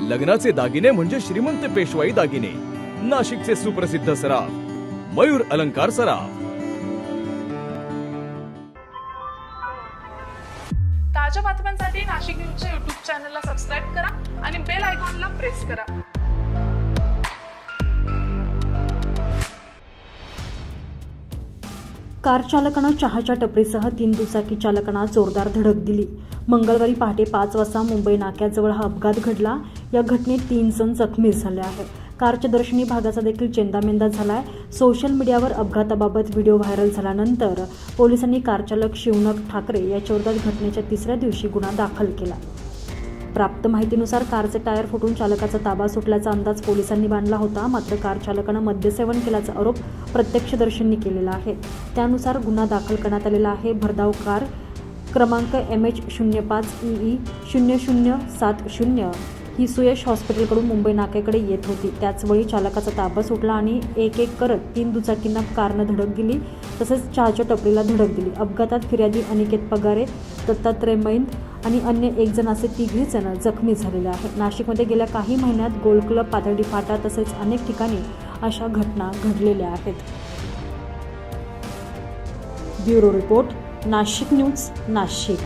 लग्नाचे दागिने म्हणजे श्रीमंत पेशवाई दागिने, नाशिकचे सुप्रसिद्ध सराफ मयूर अलंकार सराफ। ताज्या बातम्यांसाठी नाशिक न्यूजच्या YouTube चॅनलला सबस्क्राईब करा आणि बेल आयकॉनला प्रेस करा। कार चालकानं चहाच्या टपरीसह 3 दुचाकी चालकांना जोरदार धडक दिली। मंगळवारी पहाटे 5 वाजता मुंबई नाक्याजवळ हा अपघात घडला। या घटनेत 3 जण जखमी झाले आहेत। कारच्या दर्शनी भागाचा देखील चेंदामेंदा झालाय। सोशल मीडियावर अपघाताबाबत व्हिडिओ व्हायरल झाल्यानंतर पोलिसांनी कार चालक शिवनक ठाकरे याच्या विरोधात घटनेच्या 3ऱ्या दिवशी गुन्हा दाखल केला। प्राप्त माहितीनुसार कारचे टायर फुटून चालकाचा ताबा सुटल्याचा अंदाज पोलिसांनी बांधला होता। मात्र कार चालकानं मद्यसेवन केल्याचा आरोप प्रत्यक्षदर्शींनी केलेला आहे। त्यानुसार गुन्हा दाखल करण्यात आलेला आहे। भरधाव कार क्रमांक MH05EE 0070 ही सुयश हॉस्पिटलकडून मुंबई नाक्याकडे येत होती। त्याचवेळी चालकाचा ताबा सुटला आणि एक करत 3 दुचाकींना कारनं धडक दिली, तसेच चहाच्या टपरीला धडक दिली। अपघातात फिर्यादी अनिकेत पगारे, दत्तात्रय मैंद आणि अन्य 1 जण असे 3 जण जखमी झालेले आहेत। नाशिकमध्ये गेल्या काही महिन्यात गोल्ड क्लब, पाथर्डी फाटा तसेच अनेक ठिकाणी अशा घटना घडलेल्या आहेत। Bureau report, Nashik news, Nashik.